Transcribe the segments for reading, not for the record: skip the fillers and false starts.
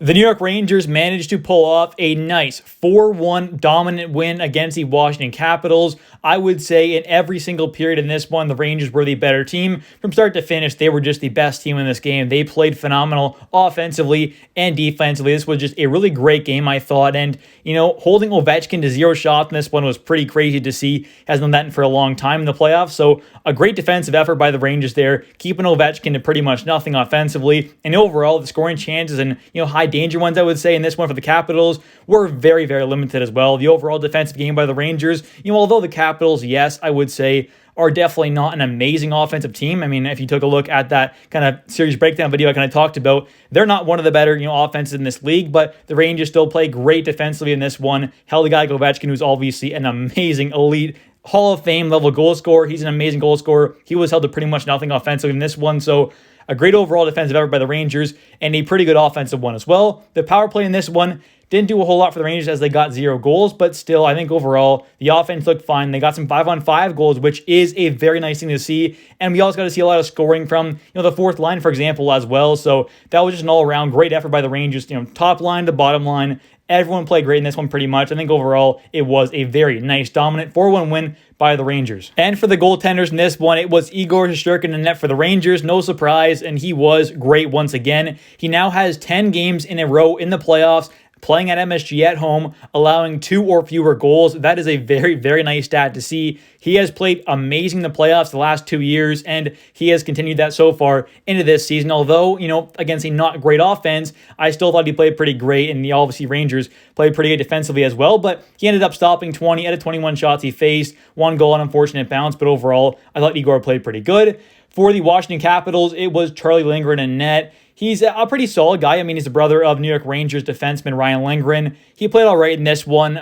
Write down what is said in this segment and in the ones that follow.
The New York Rangers managed to pull off a nice 4-1 dominant win against the Washington Capitals. I would say in every single period in this one, the Rangers were the better team. From start to finish, they were just the best team in this game. They played phenomenal offensively and defensively. This was just a really great game, I thought. And, holding Ovechkin to 0 shots in this one was pretty crazy to see. Hasn't done that for a long time in the playoffs. So a great defensive effort by the Rangers there, keeping Ovechkin to pretty much nothing offensively. And overall, the scoring chances and, high danger ones, I would say, in this one for the Capitals were very, very limited as well. The overall defensive game by the Rangers, although the Capitals, yes, I would say, are definitely not an amazing offensive team. I mean, if you took a look at that kind of series breakdown video I kind of talked about, they're not one of the better, offenses in this league, but the Rangers still play great defensively in this one. Held a guy like Ovechkin, who's obviously an amazing elite Hall of Fame level goal scorer. He's an amazing goal scorer. He was held to pretty much nothing offensively in this one, so a great overall defensive effort by the Rangers and a pretty good offensive one as well. The power play in this one didn't do a whole lot for the Rangers as they got 0 goals, but still, I think overall, the offense looked fine. They got some 5-on-5 goals, which is a very nice thing to see. And we also got to see a lot of scoring from, the fourth line, for example, as well. So that was just an all-around great effort by the Rangers, top line to bottom line. Everyone played great in this one pretty much. I think overall, it was a very nice, dominant 4-1 win by the Rangers. And for the goaltenders in this one, it was Igor Shesterkin in net for the Rangers. No surprise, and he was great once again. He now has 10 games in a row in the playoffs, playing at MSG at home, allowing 2 or fewer goals. That is a very, very nice stat to see. He has played amazing in the playoffs the last 2 years, and he has continued that so far into this season. Although, against a not great offense, I still thought he played pretty great, and the obviously Rangers played pretty good defensively as well, but he ended up stopping 20 out of 21 shots he faced, 1 goal on unfortunate bounce, but overall, I thought Igor played pretty good. For the Washington Capitals, it was Charlie Lindgren in net. He's a pretty solid guy. I mean, he's the brother of New York Rangers defenseman Ryan Lindgren. He played all right in this one.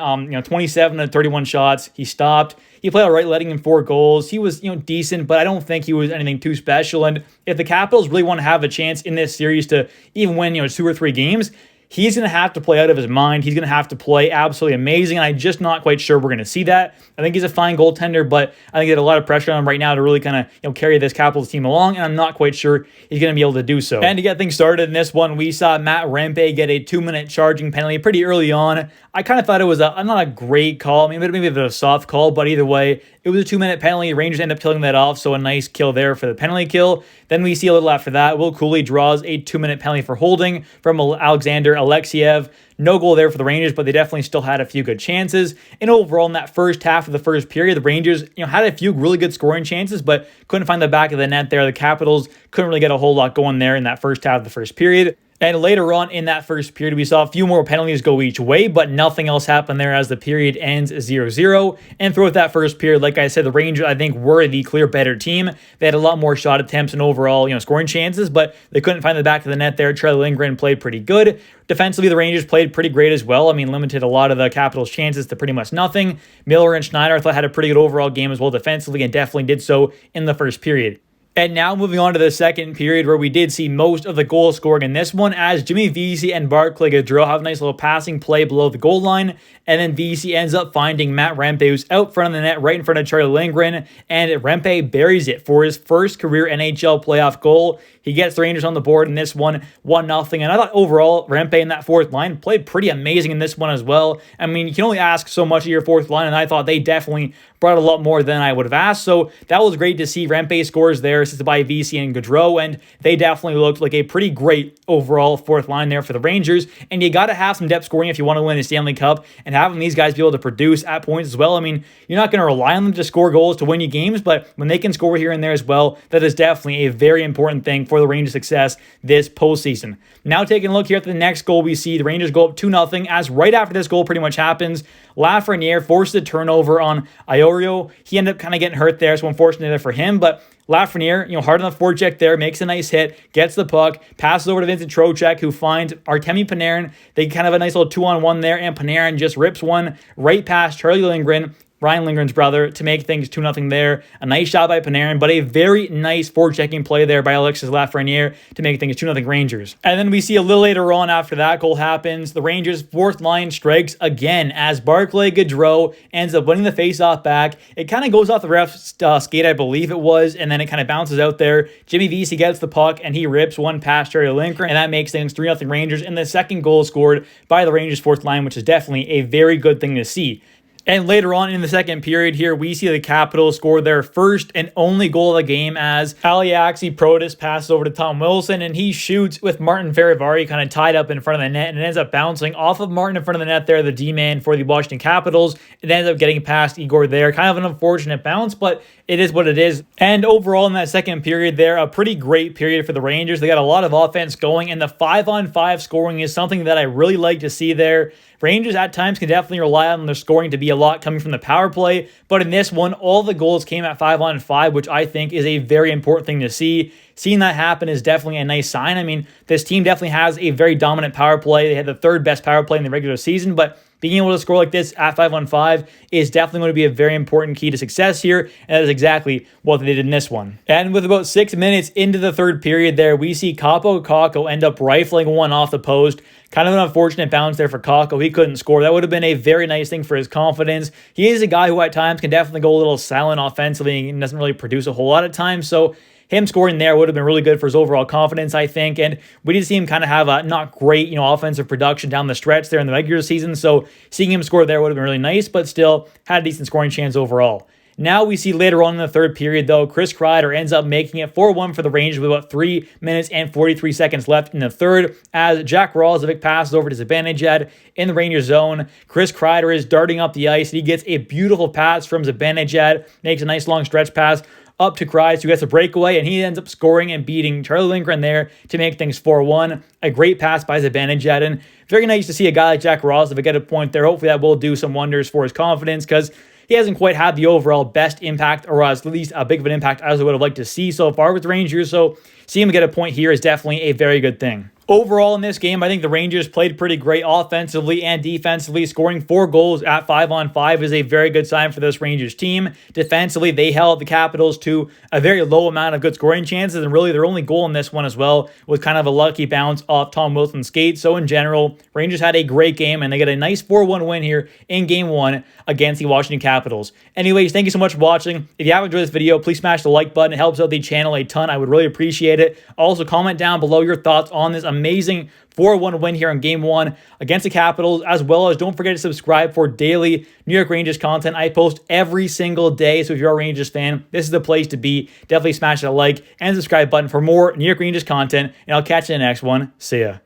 27 to 31 shots. He stopped. He played all right, letting in 4 goals. He was, decent, but I don't think he was anything too special. And if the Capitals really want to have a chance in this series to even win, 2 or 3 games, he's going to have to play out of his mind. He's going to have to play absolutely amazing, and I'm just not quite sure we're going to see that. I think he's a fine goaltender, but I think he had a lot of pressure on him right now to really kind of carry this Capitals team along, and I'm not quite sure he's going to be able to do so. And to get things started in this one, we saw Matt Rempe get a 2-minute charging penalty pretty early on. I kind of thought it was not a great call, maybe a bit of a soft call, but either way, it was a 2-minute penalty. Rangers end up killing that off, so a nice kill there for the penalty kill. Then we see a little after that, Will Cooley draws a 2-minute penalty for holding from Alexander Alexiev. No goal there for the Rangers, but they definitely still had a few good chances. And overall, in that first half of the first period, the Rangers, had a few really good scoring chances, but couldn't find the back of the net there. The Capitals couldn't really get a whole lot going there in that first half of the first period. And later on in that first period, we saw a few more penalties go each way, but nothing else happened there as the period ends 0-0. And throughout that first period, like I said, the Rangers, I think, were the clear better team. They had a lot more shot attempts and overall, scoring chances, but they couldn't find the back of the net there. Charlie Lindgren played pretty good. Defensively, the Rangers played pretty great as well. I mean, limited a lot of the Capitals' chances to pretty much nothing. Miller and Schneider, I thought, had a pretty good overall game as well defensively and definitely did so in the first period. And now moving on to the second period where we did see most of the goal scoring in this one as Jimmy Vesey and Barclay Goodrow have a nice little passing play below the goal line. And then Vesey ends up finding Matt Rempe, who's out front of the net right in front of Charlie Lindgren. And Rempe buries it for his first career NHL playoff goal. He gets the Rangers on the board in this one, 1-0. And I thought overall, Rempe in that fourth line played pretty amazing in this one as well. I mean, you can only ask so much of your fourth line, and I thought they definitely brought a lot more than I would have asked. So that was great to see. Rempe scores there, assisted by Vesey and Goodrow, and they definitely looked like a pretty great overall fourth line there for the Rangers. And you got to have some depth scoring if you want to win a Stanley Cup, and having these guys be able to produce at points as well. I mean, you're not going to rely on them to score goals to win you games, but when they can score here and there as well, that is definitely a very important thing for the Rangers' success this postseason. Now taking a look here at the next goal, we see the Rangers go up 2-0 as right after this goal pretty much happens, Lafreniere forces a turnover on Iorio. He ended up kind of getting hurt there, so unfortunately for him, but Lafreniere, hard on the forecheck there, makes a nice hit, gets the puck, passes over to Vincent Trocheck, who finds Artemi Panarin. They kind of have a nice little 2-on-1 there, and Panarin just rips one right past Charlie Lindgren. Ryan Lindgren's brother, to make things 2-0 there. A nice shot by Panarin, but a very nice forechecking play there by Alexis Lafreniere to make things 2-0 Rangers. And then we see a little later on after that goal happens, the Rangers' fourth line strikes again as Barclay Goodrow ends up winning the faceoff back. It kind of goes off the ref's skate, I believe it was, and then it kind of bounces out there. Jimmy Vesey gets the puck and he rips one past Jerry Lindgren, and that makes things 3-0 Rangers. And the second goal scored by the Rangers' fourth line, which is definitely a very good thing to see. And later on in the second period here, we see the Capitals score their first and only goal of the game as Aliaxi Protas passes over to Tom Wilson, and he shoots with Martin Ferivari kind of tied up in front of the net, and it ends up bouncing off of Martin in front of the net there, the D-man for the Washington Capitals. It ends up getting past Igor there. Kind of an unfortunate bounce, but it is what it is. And overall in that second period there, a pretty great period for the Rangers. They got a lot of offense going, and the 5-on-5 scoring is something that I really like to see there. Rangers at times can definitely rely on their scoring to be a lot coming from the power play, but in this one, all the goals came at 5-on-5, which I think is a very important thing to see. Seeing that happen is definitely a nice sign. I mean, this team definitely has a very dominant power play. They had the third best power play in the regular season, but being able to score like this at 5-on-5 is definitely going to be a very important key to success here, and that is exactly what they did in this one. And with about 6 minutes into the third period there, we see Kaapo Kakko end up rifling one off the post. Kind of an unfortunate bounce there for Kakko. He couldn't score. That would have been a very nice thing for his confidence. He is a guy who at times can definitely go a little silent offensively and doesn't really produce a whole lot of times, so him scoring there would have been really good for his overall confidence, I think. And we did see him kind of have a not great, offensive production down the stretch there in the regular season. So seeing him score there would have been really nice, but still had a decent scoring chance overall. Now we see later on in the third period, though, Chris Kreider ends up making it 4-1 for the Rangers with about 3 minutes and 43 seconds left in the third as Jack Roslovic passes over to Zibanejad in the Rangers zone. Chris Kreider is darting up the ice. He gets a beautiful pass from Zibanejad, makes a nice long stretch pass up to Kreider, who gets a breakaway, and he ends up scoring and beating Charlie Lindgren there to make things 4-1. A great pass by Zibanejad, and very nice to see a guy like Jack Roslovic get a point there. Hopefully that will do some wonders for his confidence, because he hasn't quite had the overall best impact, or at least a big of an impact as I would have liked to see so far with the Rangers. So seeing him get a point here is definitely a very good thing. Overall in this game, I think the Rangers played pretty great offensively and defensively. Scoring 4 goals at 5-on-5 is a very good sign for this Rangers team. Defensively, they held the Capitals to a very low amount of good scoring chances, and really their only goal in this one as well was kind of a lucky bounce off Tom Wilson's skate. So in general, Rangers had a great game, and they get a nice 4-1 win here in Game 1 against the Washington Capitals. Anyways, thank you so much for watching. If you have enjoyed this video, please smash the like button. It helps out the channel a ton. I would really appreciate it. Also, comment down below your thoughts on this amazing 4-1 win here in Game 1 against the Capitals, as well as don't forget to subscribe for daily New York Rangers content. I post every single day, so if you're a Rangers fan, this is the place to be. Definitely smash that like and subscribe button for more New York Rangers content, and I'll catch you in the next one. See ya.